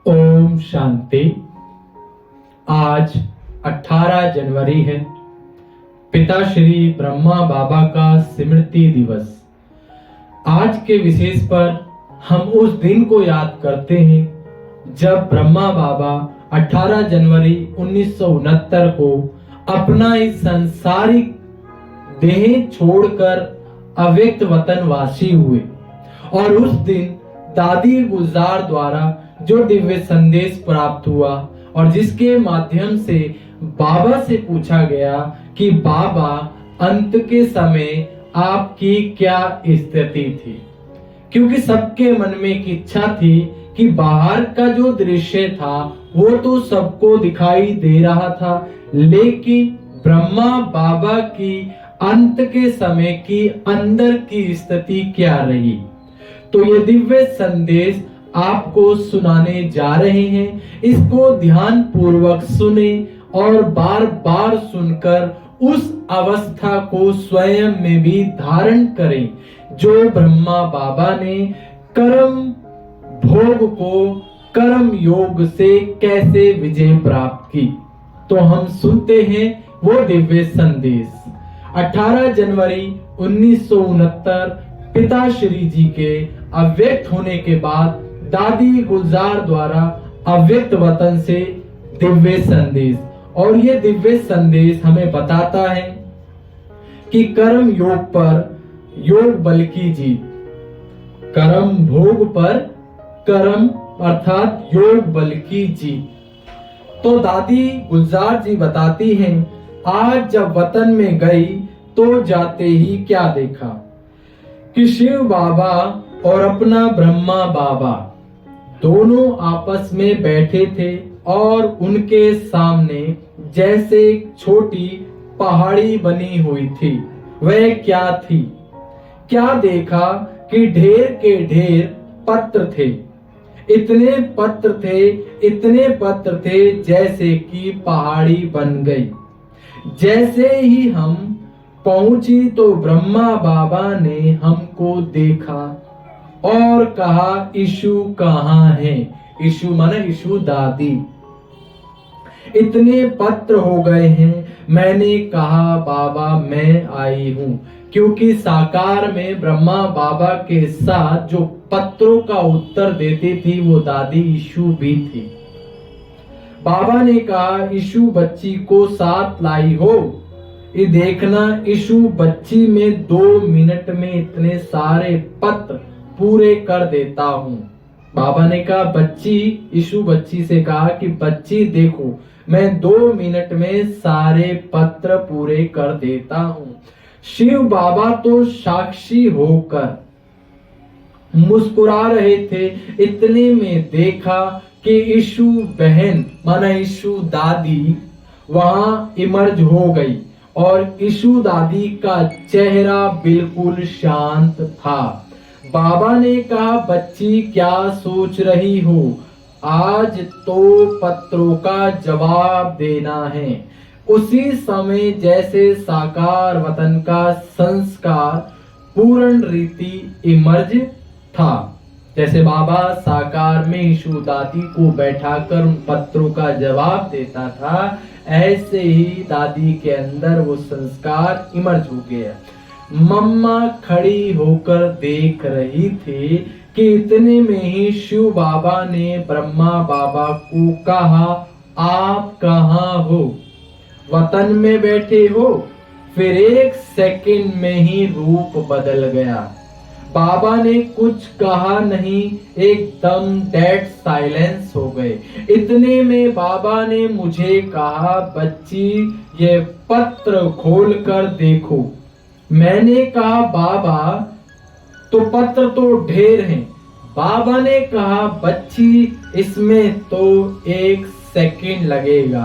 ओम शांति। आज 18 जनवरी है, पिता श्री ब्रह्मा बाबा का स्मृति दिवस। आज के विशेष पर हम उस दिन को याद करते हैं जब ब्रह्मा बाबा 18 जनवरी 1969 को अपना इस सांसारिक देह छोड़कर अव्यक्त वतनवासी हुए। और उस दिन दादी गुलजार द्वारा जो दिव्य संदेश प्राप्त हुआ और जिसके माध्यम से बाबा से पूछा गया कि बाबा अंत के समय आपकी क्या स्थिति थी, क्योंकि सबके मन में एक इच्छा थी कि बाहर का जो दृश्य था वो तो सबको दिखाई दे रहा था, लेकिन ब्रह्मा बाबा की अंत के समय की अंदर की स्थिति क्या रही। तो ये दिव्य संदेश आपको सुनाने जा रहे हैं। इसको ध्यान पूर्वक सुने और बार बार सुनकर उस अवस्था को स्वयं में भी धारण करें जो ब्रह्मा बाबा ने कर्म भोग को कर्म योग से कैसे विजय प्राप्त की। तो हम सुनते हैं वो दिव्य संदेश। 18 जनवरी 1969 पिता श्री जी के अव्यक्त होने के बाद दादी गुलजार द्वारा अव्यक्त वतन से दिव्य संदेश। और ये दिव्य संदेश हमें बताता है कि कर्म योग पर योग बल की जीत, कर्म भोग पर कर्म अर्थात योग बल की जीत। तो दादी गुलजार जी बताती हैं, आज जब वतन में गई तो जाते ही क्या देखा कि शिव बाबा और अपना ब्रह्मा बाबा दोनों आपस में बैठे थे और उनके सामने जैसे एक छोटी पहाड़ी बनी हुई थी। वह क्या थी? क्या देखा कि ढेर के ढेर पत्र थे। इतने पत्र थे जैसे कि पहाड़ी बन गई। जैसे ही हम पहुंची तो ब्रह्मा बाबा ने हमको देखा और कहा, ईशु कहाँ है? ईशु माने ईशु दादी। इतने पत्र हो गए हैं। मैंने कहा, बाबा मैं आई हूँ, क्योंकि साकार में ब्रह्मा बाबा के साथ जो पत्रों का उत्तर देती थी वो दादी ईशु भी थी। बाबा ने कहा, ईशु बच्ची को साथ लाई हो। ये देखना, ईशु बच्ची में 2 मिनट में इतने सारे पत्र पूरे कर देता हूँ। बाबा ने कहा, बच्ची, ईशु बच्ची से कहा कि बच्ची देखो, मैं 2 मिनट में सारे पत्र पूरे कर देता हूँ। शिव बाबा तो साक्षी होकर मुस्कुरा रहे थे। इतने में देखा कि ईशु बहन माना ईशु दादी वहां इमर्ज हो गई और ईशु दादी का चेहरा बिल्कुल शांत था। बाबा ने कहा, बच्ची क्या सोच रही हो? आज तो पत्रों का जवाब देना है। उसी समय जैसे साकार वतन का संस्कार पूर्ण रीति इमर्ज था, जैसे बाबा साकार में ईशु दादी को बैठाकर उन पत्रों का जवाब देता था, ऐसे ही दादी के अंदर वो संस्कार इमर्ज हो गया। मम्मा खड़ी होकर देख रही थी कि इतने में ही शिव बाबा ने ब्रह्मा बाबा को कहा, आप कहाँ हो? वतन में बैठे हो? फिर 1 सेकंड में ही रूप बदल गया। बाबा ने कुछ कहा नहीं, एकदम डेड साइलेंस हो गए। इतने में बाबा ने मुझे कहा, बच्ची ये पत्र खोल कर देखो। मैंने कहा, बाबा तो पत्र तो ढेर हैं। बाबा ने कहा, बच्ची इसमें तो 1 सेकंड लगेगा,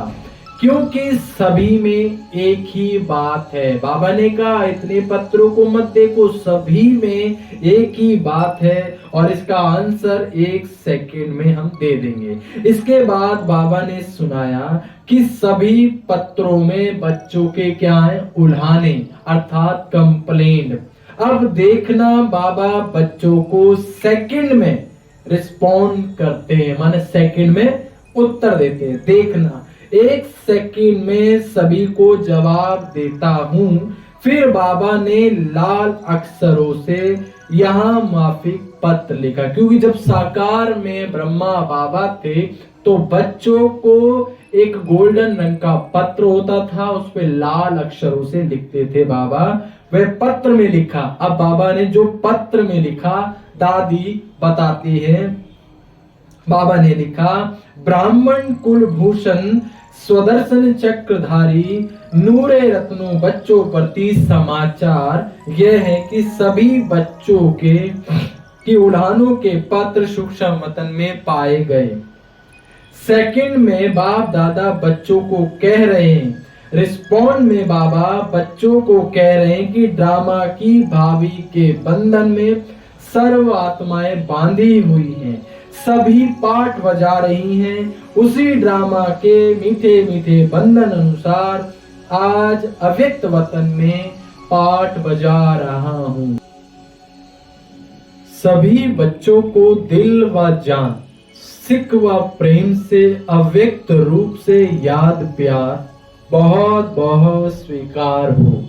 क्योंकि सभी में एक ही बात है। बाबा ने कहा, इतने पत्रों को मत देखो, सभी में एक ही बात है और इसका आंसर 1 सेकंड में हम दे देंगे। इसके बाद बाबा ने सुनाया कि सभी पत्रों में बच्चों के क्या है? उल्हाने अर्थात कंप्लेंट। अब देखना, बाबा बच्चों को सेकंड में रिस्पॉन्ड करते हैं, माने सेकंड में उत्तर देते हैं। देखना, 1 सेकंड में सभी को जवाब देता हूं। फिर बाबा ने लाल अक्षरों से यहाँ माफी पत्र लिखा, क्योंकि जब साकार में ब्रह्मा बाबा थे तो बच्चों को एक गोल्डन रंग का पत्र होता था, उस पे लाल अक्षरों से लिखते थे बाबा। वह पत्र में लिखा। अब बाबा ने जो पत्र में लिखा, दादी बताती है, बाबा ने लिखा, ब्राह्मण कुलभूषण स्वदर्शन चक्रधारी नूरे रत्नों बच्चों प्रति समाचार यह है कि सभी बच्चों की उड़ानों के पत्र सूक्ष्म मतन में पाए गए। सेकंड में बाप दादा बच्चों को कह रहे हैं, रिस्पॉन्ड में बाबा बच्चों को कह रहे हैं कि ड्रामा की भाभी के बंधन में सर्व आत्माएं बांधी हुई हैं, सभी पाठ बजा रही हैं। उसी ड्रामा के मीठे मीठे बंधन अनुसार आज अव्यक्त वतन में पाठ बजा रहा हूं। सभी बच्चों को दिल व जान, सिक व प्रेम से अव्यक्त रूप से याद प्यार बहुत बहुत स्वीकार हो।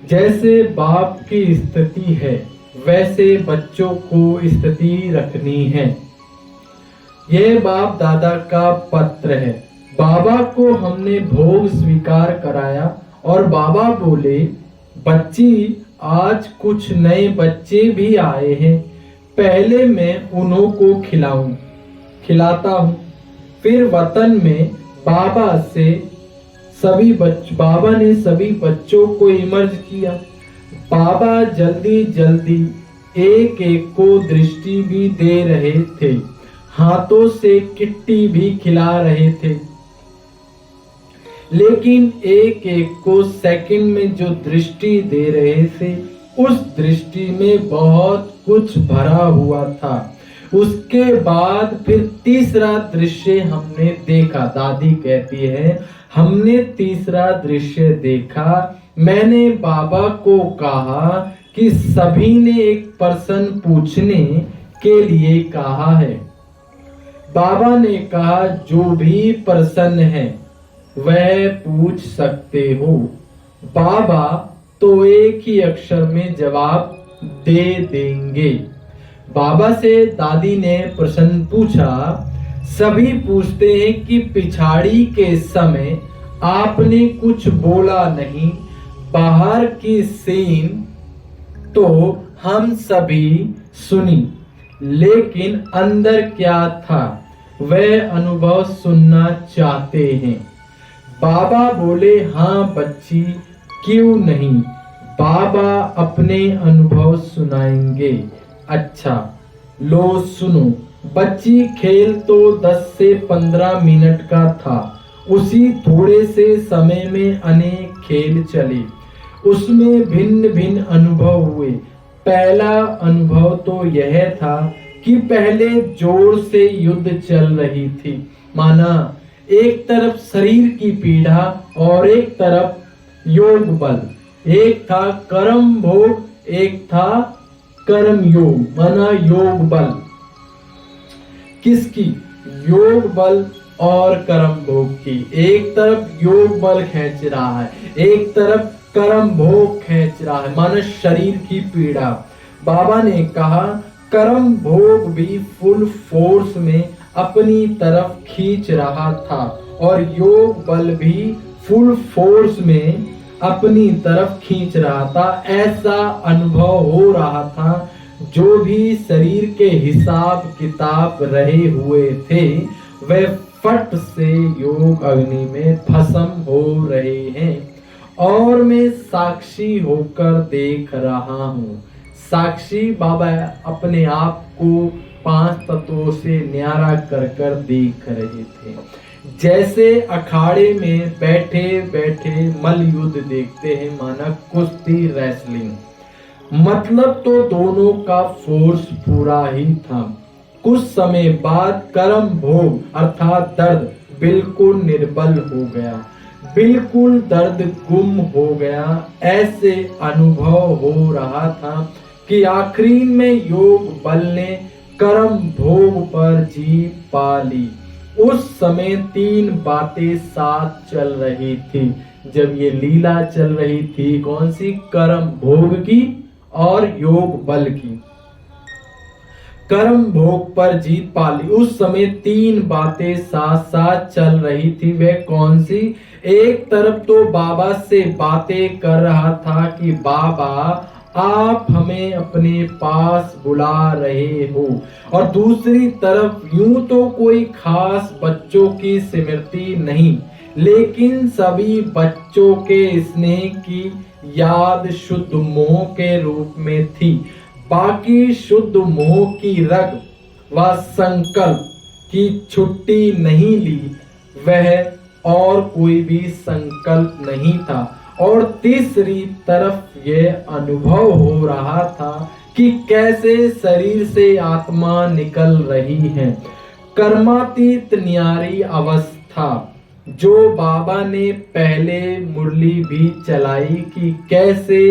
जैसे बाप की स्थिति है वैसे बच्चों को स्थिति रखनी है। यह बाप दादा का पत्र है। बाबा को हमने भोग स्वीकार कराया और बाबा बोले, बच्ची आज कुछ नए बच्चे भी आए हैं, पहले मैं उन्हों को खिलाता हूँ। फिर वतन में बाबा ने सभी बच्चों को इमर्ज किया। बाबा जल्दी जल्दी एक एक को दृष्टि भी दे रहे थे, हाथों से किट्टी भी खिला रहे थे, लेकिन एक एक को सेकंड में जो दृष्टि दे रहे थे उस दृष्टि में बहुत कुछ भरा हुआ था। उसके बाद फिर तीसरा दृश्य हमने देखा। दादी कहती है, हमने तीसरा दृश्य देखा। मैंने बाबा को कहा कि सभी ने एक प्रश्न पूछने के लिए कहा है। बाबा ने कहा, जो भी प्रश्न है वह पूछ सकते हो। बाबा तो एक ही अक्षर में जवाब दे देंगे। बाबा से दादी ने प्रश्न पूछा। सभी पूछते हैं कि पिछाड़ी के समय आपने कुछ बोला नहीं, बाहर की सीन तो हम सभी सुनी, लेकिन अंदर क्या था वह अनुभव सुनना चाहते हैं। बाबा बोले, हाँ बच्ची, क्यों नहीं, बाबा अपने अनुभव सुनाएंगे। अच्छा लो सुनो। बच्ची, खेल तो 10 से 15 मिनट का था। उसी थोड़े से समय में अनेक खेल चले, उसमें भिन्न भिन्न अनुभव हुए। पहला अनुभव तो यह था कि पहले जोर से युद्ध चल रही थी, माना एक तरफ शरीर की पीड़ा और एक तरफ योग बल। एक था कर्म भोग, एक था कर्म योग, माना योग बल। किसकी? योग बल और कर्म भोग की। एक तरफ योग बल खींच रहा है, एक तरफ कर्म भोग खींच रहा है, माना शरीर की पीड़ा। बाबा ने कहा, कर्म भोग भी फुल फोर्स में अपनी तरफ खींच रहा था और योग बल भी फुल फोर्स में अपनी तरफ खींच रहा था। ऐसा अनुभव हो रहा था। जो भी शरीर के हिसाब किताब रहे हुए थे वे फट से योग अग्नि में भस्म हो रहे हैं और मैं साक्षी होकर देख रहा हूँ। साक्षी बाबा अपने आप को 5 तत्वों से न्यारा कर कर देख रहे थे। जैसे अखाड़े में बैठे बैठे मल युद्ध देखते हैं, माना कुश्ती रेसलिंग। मतलब तो दोनों का फोर्स पूरा ही था। कुछ समय बाद कर्म भोग अर्थात दर्द बिल्कुल निर्बल हो गया, बिल्कुल दर्द गुम हो गया। ऐसे अनुभव हो रहा था कि आखिरी में योग बल ने कर्म भोग पर जीत पाली। उस समय 3 बातें साथ चल रही थी जब ये लीला चल रही थी। कौन सी? कर्म भोग की और योग बल की। कर्म भोग पर जीत पाली। उस समय 3 बातें साथ साथ चल रही थी। वे कौन सी? एक तरफ तो बाबा से बातें कर रहा था कि बाबा आप हमें अपने पास बुला रहे हो, और दूसरी तरफ यूं तो कोई खास बच्चों की स्मृति नहीं, लेकिन सभी बच्चों के स्नेह की याद शुद्ध मोह के रूप में थी। बाकी शुद्ध मोह की रग व संकल्प की छुट्टी नहीं ली, वह और कोई भी संकल्प नहीं था। और तीसरी तरफ यह अनुभव हो रहा था कि कैसे शरीर से आत्मा निकल रही है। कर्मातीत न्यारी अवस्था जो बाबा ने पहले मुरली भी चलाई कि कैसे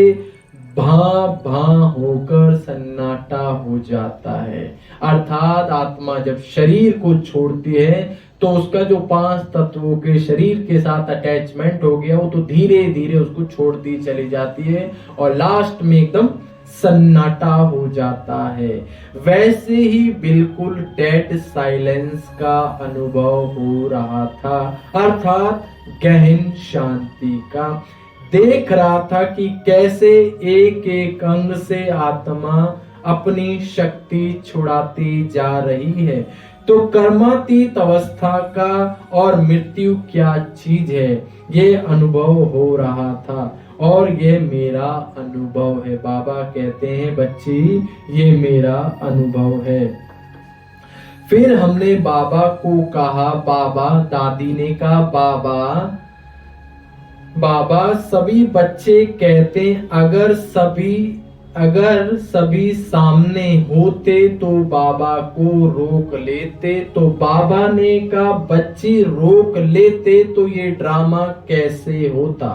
भां भां होकर सन्नाटा हो जाता है। अर्थात आत्मा जब शरीर को छोड़ती है तो उसका जो 5 तत्वों के शरीर के साथ अटैचमेंट हो गया वो तो धीरे धीरे उसको छोड़ती चली जाती है और लास्ट में एकदम सन्नाटा हो जाता है। वैसे ही बिल्कुल डेड साइलेंस का अनुभव हो रहा था, अर्थात गहन शांति का। देख रहा था कि कैसे एक एक अंग से आत्मा अपनी शक्ति छुड़ाती जा रही है। तो कर्मातीत अवस्था का और मृत्यु क्या चीज है, ये अनुभव हो रहा था और ये मेरा अनुभव है। बाबा कहते हैं बच्ची ये मेरा अनुभव है। फिर हमने बाबा को कहा, बाबा, दादी ने कहा बाबा सभी बच्चे कहते अगर सभी सामने होते तो बाबा को रोक लेते। तो बाबा ने कहा बच्ची रोक लेते तो ये ड्रामा कैसे होता।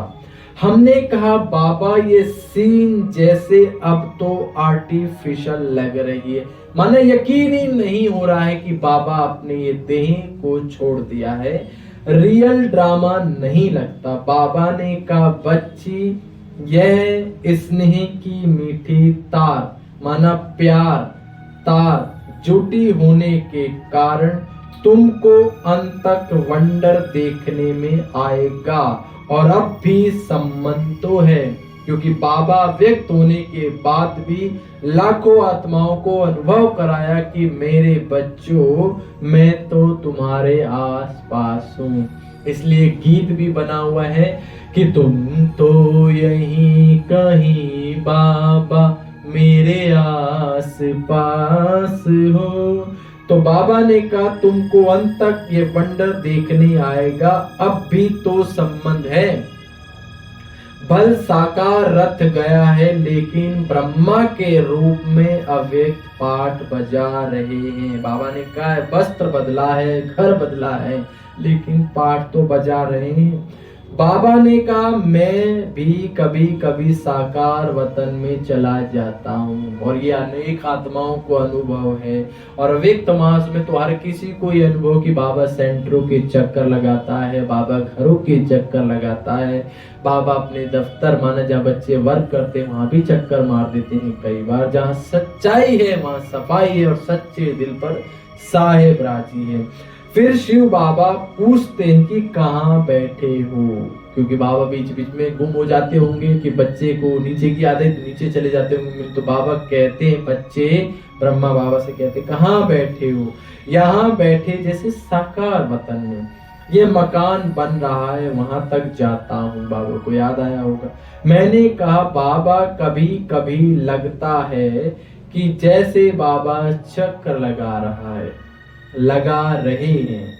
हमने कहा बाबा ये सीन जैसे अब तो आर्टिफिशियल लग रही है, माने यकीन ही नहीं हो रहा है कि बाबा अपने ये देह को छोड़ दिया है, रियल ड्रामा नहीं लगता। बाबा ने कहा बच्ची यह स्नेह की मीठी तार, माना प्यार तार जुटी होने के कारण तुमको अंत तक वंडर देखने में आएगा। और अब भी संबंध तो है, क्योंकि बाबा व्यक्त होने के बाद भी लाखों आत्माओं को अनुभव कराया कि मेरे बच्चों मैं तो तुम्हारे आस पास हूँ। इसलिए गीत भी बना हुआ है कि तुम तो यहीं कहीं बाबा मेरे आस पास हो। तो बाबा ने कहा तुमको अंत तक ये वंडर देखने आएगा, अब भी तो संबंध है। बल साकार रथ गया है लेकिन ब्रह्मा के रूप में अव्यक्त पाठ बजा रहे हैं। बाबा ने कहा है वस्त्र बदला है, घर बदला है, लेकिन पाठ तो बजा रहे हैं। बाबा ने कहा मैं भी कभी कभी साकार वतन में चला जाता हूँ और ये अनेक आत्माओं को अनुभव है। और व्यक्त मास में तो हर किसी को ये अनुभव कि बाबा सेंटरों के चक्कर लगाता है, बाबा घरों के चक्कर लगाता है, बाबा अपने दफ्तर माना जहाँ बच्चे वर्क करते हैं वहां भी चक्कर मार देते हैं कई बार। जहाँ सच्चाई है वहां सफाई है और सच्चे दिल पर साहेब राजी है। फिर शिव बाबा पूछते हैं कि कहाँ बैठे हो, क्योंकि बाबा बीच बीच में गुम हो जाते होंगे कि बच्चे को नीचे की आदत नीचे चले जाते होंगे। तो बाबा कहते हैं बच्चे ब्रह्मा बाबा से कहते कहाँ बैठे हो। यहाँ बैठे जैसे साकार वतन में, ये मकान बन रहा है वहां तक जाता हूँ। बाबा को याद आया होगा। मैंने कहा बाबा कभी कभी लगता है कि जैसे बाबा चक्कर लगा रहे हैं।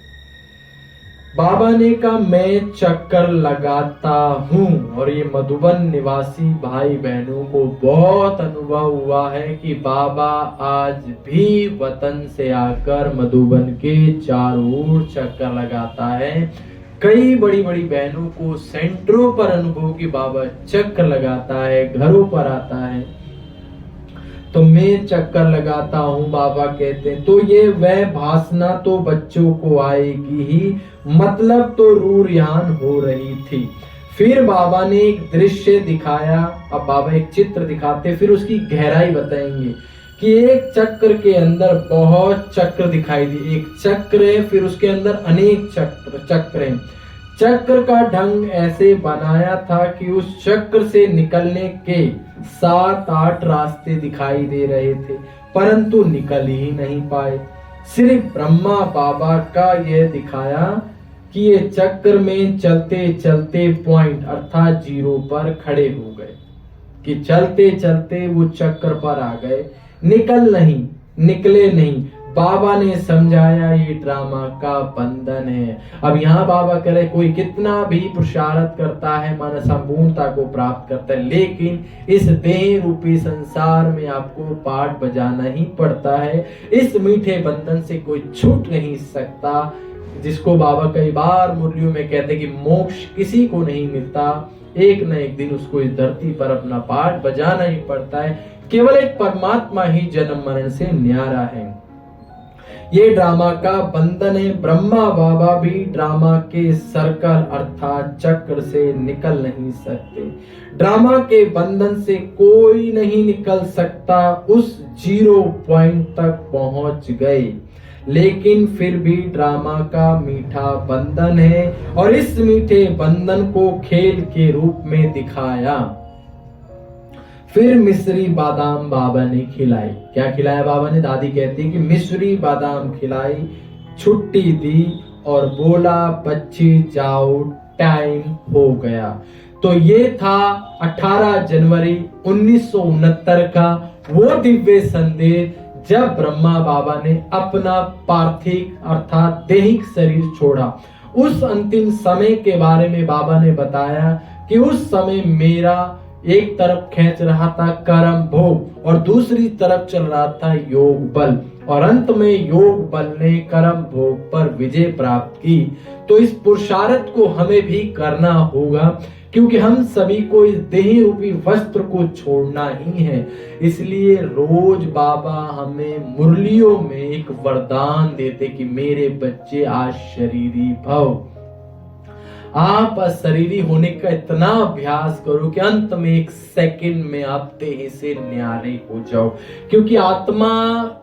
बाबा ने कहा मैं चक्कर लगाता हूँ और ये मधुबन निवासी भाई बहनों को बहुत अनुभव हुआ है कि बाबा आज भी वतन से आकर मधुबन के चारों ओर चक्कर लगाता है। कई बड़ी बड़ी बहनों को सेंटरों पर अनुभव कि बाबा चक्कर लगाता है, घरों पर आता है। तो मैं चक्कर लगाता हूँ, बाबा कहते हैं, तो ये वह भासना तो बच्चों को आएगी ही, मतलब तो रूरियान हो रही थी। फिर बाबा ने एक दृश्य दिखाया। अब बाबा एक चित्र दिखाते, फिर उसकी गहराई बताएंगे कि एक चक्र के अंदर बहुत चक्र दिखाई दिए। एक चक्र है, फिर उसके अंदर अनेक चक्र हैं। चक्र का ढंग ऐसे बनाया था कि उस चक्र से निकलने के 7-8 रास्ते दिखाई दे रहे थे, परंतु निकल ही नहीं पाए। सिर्फ ब्रह्मा बाबा का यह दिखाया कि ये चक्र में चलते चलते पॉइंट अर्थात 0 पर खड़े हो गए, कि चलते चलते वो चक्र पर आ गए, निकले नहीं। बाबा ने समझाया ये ड्रामा का बंधन है। अब यहाँ बाबा कह रहे कोई कितना भी पुरुषार्थ करता है, मन संपूर्णता को प्राप्त करता है, लेकिन इस देह रूपी संसार में आपको पाठ बजाना ही पड़ता है। इस मीठे बंधन से कोई छूट नहीं सकता, जिसको बाबा कई बार मुरलियों में कहते कि मोक्ष किसी को नहीं मिलता, एक न एक दिन उसको इस धरती पर अपना पाठ बजाना ही पड़ता है। केवल एक परमात्मा ही जन्म मरण से न्यारा है। ये ड्रामा का बंधन है। ब्रह्मा बाबा भी ड्रामा के सर्कल अर्थात चक्र से निकल नहीं सकते। ड्रामा के बंधन से कोई नहीं निकल सकता। उस 0 पॉइंट तक पहुंच गए, लेकिन फिर भी ड्रामा का मीठा बंधन है, और इस मीठे बंधन को खेल के रूप में दिखाया। फिर मिश्री बादाम बाबा ने खिलाई। क्या खिलाया बाबा ने? दादी कहती है कि मिश्री बादाम खिलाई, छुट्टी दी और बोला बच्चे जाओ, टाइम हो गया। तो ये था 18 जनवरी 1969 का वो दिव्य संदेश, जब ब्रह्मा बाबा ने अपना पार्थिव अर्थात दैहिक शरीर छोड़ा। उस अंतिम समय के बारे में बाबा ने बताया कि उस समय मेरा एक तरफ खींच रहा था कर्म भोग और दूसरी तरफ चल रहा था योग बल, और अंत में योग बल ने कर्म भोग पर विजय प्राप्त की। तो इस पुरुषार्थ को हमें भी करना होगा, क्योंकि हम सभी को इस देह रूपी वस्त्र को छोड़ना ही है। इसलिए रोज बाबा हमें मुरलियों में एक वरदान देते कि मेरे बच्चे आज शरीरी भव। आप शरीरी होने का इतना अभ्यास करो कि अंत में 1 सेकंड में आप देह से न्यारे हो जाओ, क्योंकि आत्मा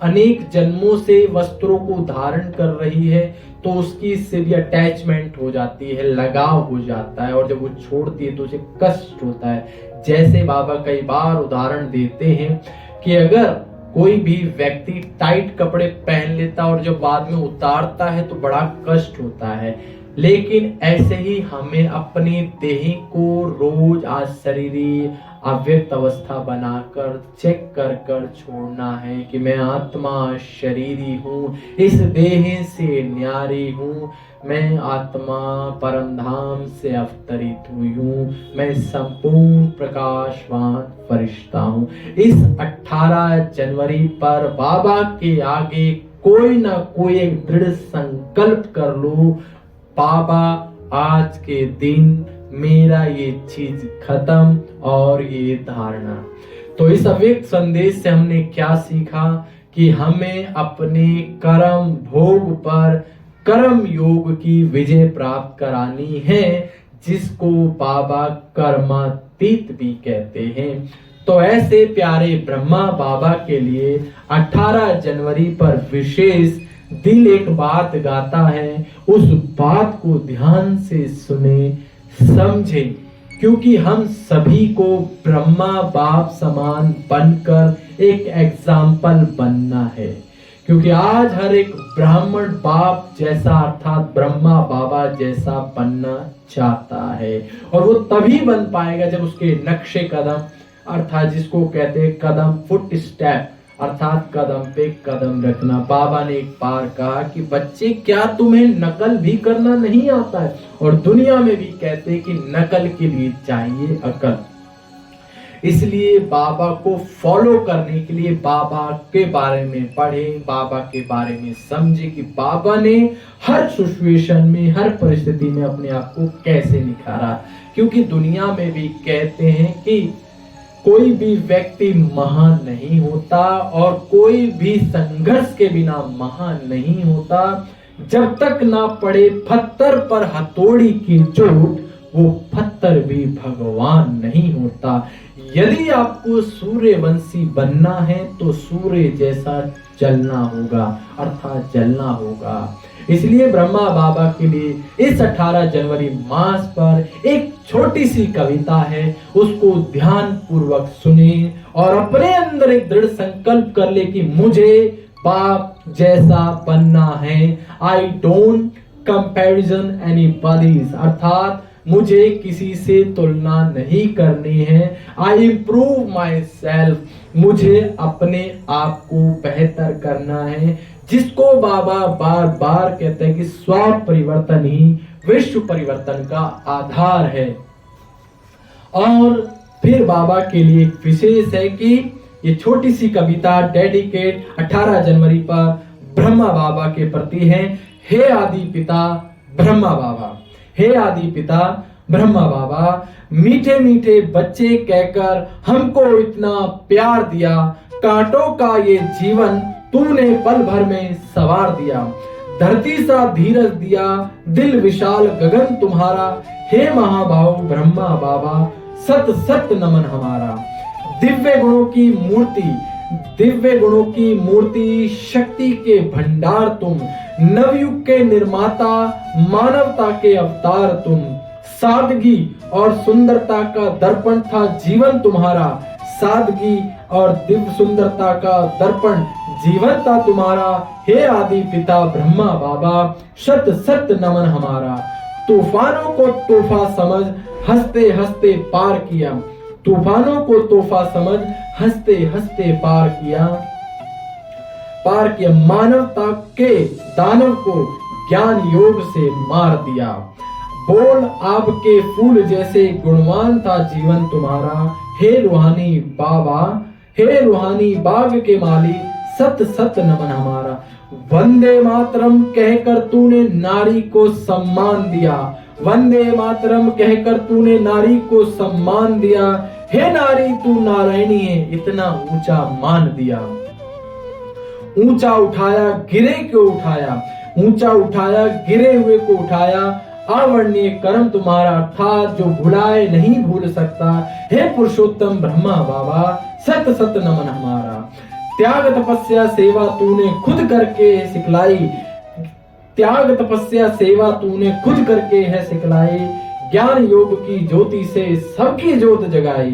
अनेक जन्मों से वस्त्रों को धारण कर रही है, तो उसकी इससे भी अटैचमेंट हो जाती है, लगाव हो जाता है, और जब वो छोड़ती है तो उसे कष्ट होता है। जैसे बाबा कई बार उदाहरण देते हैं कि अगर कोई भी व्यक्ति टाइट कपड़े पहन लेता और जब बाद में उतारता है तो बड़ा कष्ट होता है, लेकिन ऐसे ही हमें अपनी देह को रोज आज शरीरी अव्यक्त अवस्था बनाकर चेक कर छोड़ना है कि मैं आत्मा शरीरी हूँ, इस देह से न्यारी हूँ, मैं आत्मा परम धाम से अवतरित हुई हूँ, मैं संपूर्ण प्रकाशवान फरिश्ता हूँ। इस 18 जनवरी पर बाबा के आगे कोई ना कोई एक दृढ़ संकल्प कर लो, बाबा आज के दिन मेरा ये चीज खत्म और ये धारणा। तो इस अव्यक्त संदेश से हमने क्या सीखा कि हमें अपने कर्म भोग पर कर्म योग की विजय प्राप्त करानी है, जिसको बाबा कर्मातीत भी कहते हैं। तो ऐसे प्यारे ब्रह्मा बाबा के लिए 18 जनवरी पर विशेष दिल एक बात गाता है, उस बात को ध्यान से सुने समझे, क्योंकि हम सभी को ब्रह्मा बाप समान बनकर एक एग्जाम्पल बनना है। क्योंकि आज हर एक ब्राह्मण बाप जैसा अर्थात ब्रह्मा बाबा जैसा बनना चाहता है, और वो तभी बन पाएगा जब उसके नक्शे कदम अर्थात जिसको कहते हैं कदम फुट स्टेप अर्थात कदम पे कदम रखना। बाबा ने एक बार कहा कि बच्चे क्या तुम्हें नकल भी करना नहीं आता है? और दुनिया में भी कहते हैं कि नकल के लिए चाहिए अकल। इसलिए बाबा को फॉलो करने के लिए बाबा के बारे में पढ़े, बाबा के बारे में समझे कि बाबा ने हर सिचुएशन में हर परिस्थिति में अपने आप को कैसे निखारा। क्योंकि दुनिया में भी कहते हैं कि कोई भी व्यक्ति महान नहीं होता और कोई भी संघर्ष के बिना महान नहीं होता। जब तक ना पड़े पत्थर पर हथौड़ी की चोट, वो पत्थर भी भगवान नहीं होता। यदि आपको सूर्यवंशी बनना है तो सूर्य जैसा चलना होगा, अर्थात जलना होगा। इसलिए ब्रह्मा बाबा के लिए इस 18 जनवरी मास पर एक छोटी सी कविता है, उसको ध्यान पूर्वक सुने और अपने अंदर एक दृढ़ संकल्प कर ले कि मुझे बाप जैसा बनना है। आई डोंट कंपैरिजन एनीबॉडीज, अर्थात मुझे किसी से तुलना नहीं करनी है। आई इम्प्रूव माई सेल्फ, मुझे अपने आप को बेहतर करना है। जिसको बाबा बार बार कहते हैं कि स्व परिवर्तन ही विश्व परिवर्तन का आधार है। और फिर बाबा के लिए एक विशेष है कि ये छोटी सी कविता डेडिकेट 18 जनवरी पर ब्रह्मा बाबा के प्रति है। हे आदि पिता ब्रह्मा बाबा, हे आदि पिता ब्रह्मा बाबा, मीठे मीठे बच्चे कहकर हमको इतना प्यार दिया। कांटों का ये जीवन तूने पल भर में सवार दिया। धरती सा धीरज दिया, दिल विशाल गगन तुम्हारा। हे महाभाव ब्रह्मा बाबा, सत सत नमन हमारा। दिव्य गुणों की मूर्ति, दिव्य गुणों की मूर्ति, शक्ति के भंडार तुम। नवयुग के निर्माता, मानवता के अवतार तुम। सादगी और सुंदरता का दर्पण था जीवन तुम्हारा। सादगी और दिव्य सुंदरता का दर्पण जीवन था तुम्हारा। हे आदि पिता ब्रह्मा बाबा, शत शत नमन हमारा। तूफानों को तोहफा समझ हंसते हंसते पार किया। तूफानों को तोहफा समझ हंसते हंसते पार किया। मानवता के दानव को ज्ञान योग से मार दिया। बोल आपके फूल जैसे गुणवान था जीवन तुम्हारा। हे रूहानी बाबा, हे रूहानी बाग के माली, सत सत नमन हमारा। वंदे मातरम कहकर तूने नारी को सम्मान दिया। वंदे मातरम कहकर तूने नारी को सम्मान दिया। हे नारी तू नारायणी है, इतना ऊंचा मान दिया। ऊंचा उठाया गिरे को उठाया, ऊंचा उठाया गिरे हुए को उठाया। अवर्णीय कर्म तुम्हारा, अर्थात जो भुलाए नहीं भूल सकता। हे पुरुषोत्तम ब्रह्मा बाबा, सत सत नमन हमारा। त्याग तपस्या सेवा तूने खुद करके सिखलाई। त्याग तपस्या सेवा तूने खुद करके है सिखलाई। ज्ञान योग की ज्योति से सबकी ज्योत जगाई।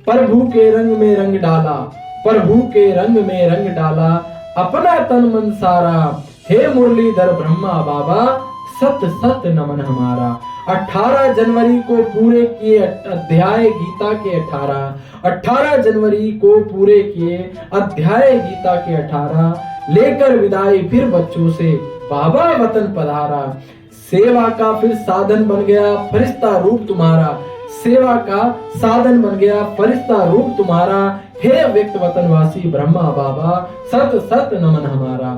प्रभु के रंग में रंग डाला, प्रभु के रंग में रंग डाला। अपना तन मन सारा, हे मुरलीधर ब्रह्मा बाबा, सत सत नमन हमारा। 18 जनवरी को पूरे किए अध्याय गीता के 18 जनवरी को पूरे किए अध्याय गीता के 18। लेकर विदाई फिर बच्चों से बाबा वतन पधारा। सेवा का फिर साधन बन गया फरिश्ता रूप तुम्हारा। सेवा का साधन बन गया फरिश्ता रूप तुम्हारा। हे व्यक्त वतनवासी ब्रह्मा बाबा, सत सत नमन हमारा।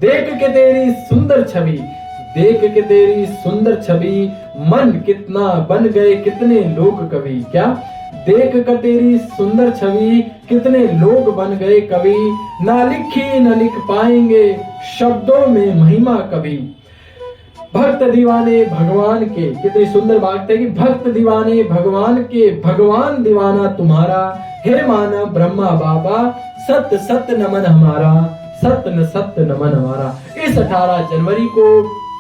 देख के तेरी सुंदर छवि, देख के तेरी सुंदर छवि, मन कितना बन गए कितने लोग कवि। क्या देख कर तेरी सुंदर छवि, कितने लोग बन गए कवि। ना लिखी न लिख पाएंगे शब्दों में महिमा कभी। भक्त दीवाने भगवान के, कितनी सुंदर बात है कि भक्त दीवाने भगवान के, भगवान दीवाना तुम्हारा। हे मानव ब्रह्मा बाबा, सत सत नमन हमारा, सत नमन हमारा। इस 18 जनवरी को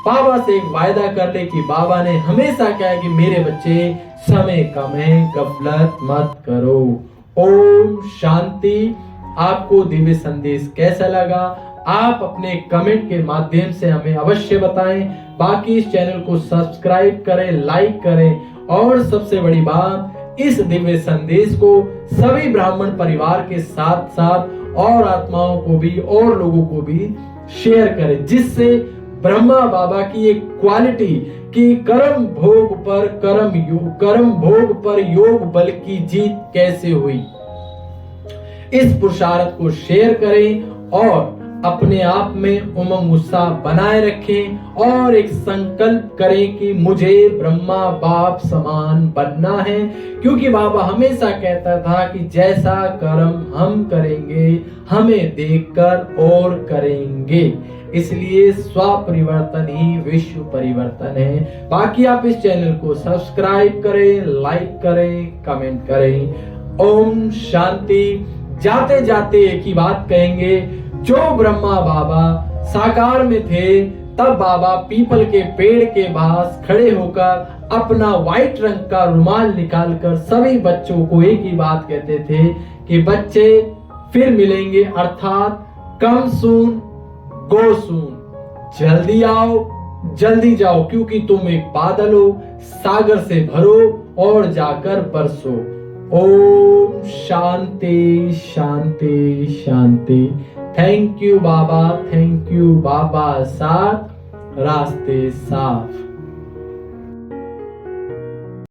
बाबा से एक वायदा कर ले कि बाबा ने हमेशा कहा कि मेरे बच्चे समय कम है, गफलत मत करो। ओम शांति। आपको दिव्य संदेश कैसा लगा आप अपने कमेंट के माध्यम से हमें अवश्य बताएं। बाकी इस चैनल को सब्सक्राइब करें, लाइक करें और सबसे बड़ी बात, इस दिव्य संदेश को सभी ब्राह्मण परिवार के साथ साथ और आत्माओं को भी और लोगों को भी शेयर करें, जिससे ब्रह्मा बाबा की एक क्वालिटी कि कर्म भोग पर योग बल की जीत कैसे हुई, इस पुरुषार्थ को शेयर करें और अपने आप में उमंग उत्साह बनाए रखें और एक संकल्प करें कि मुझे ब्रह्मा बाप समान बनना है, क्योंकि बाबा हमेशा कहता था कि जैसा कर्म हम करेंगे हमें देखकर और करेंगे। इसलिए स्व परिवर्तन ही विश्व परिवर्तन है। बाकी आप इस चैनल को सब्सक्राइब करें, लाइक करें, कमेंट करें। ओम शांति। जाते जाते एक ही बात कहेंगे, जो ब्रह्मा बाबा साकार में थे तब बाबा पीपल के पेड़ के पास खड़े होकर अपना व्हाइट रंग का रुमाल निकालकर सभी बच्चों को एक ही बात कहते थे कि बच्चे फिर मिलेंगे, अर्थात कम सून गो सून, जल्दी आओ जल्दी जाओ, क्योंकि तुम एक बादल हो, सागर से भरो और जाकर बरसो। ओम शांति शांति शांति। थैंक यू बाबा, थैंक यू बाबा, साथ रास्ते साफ।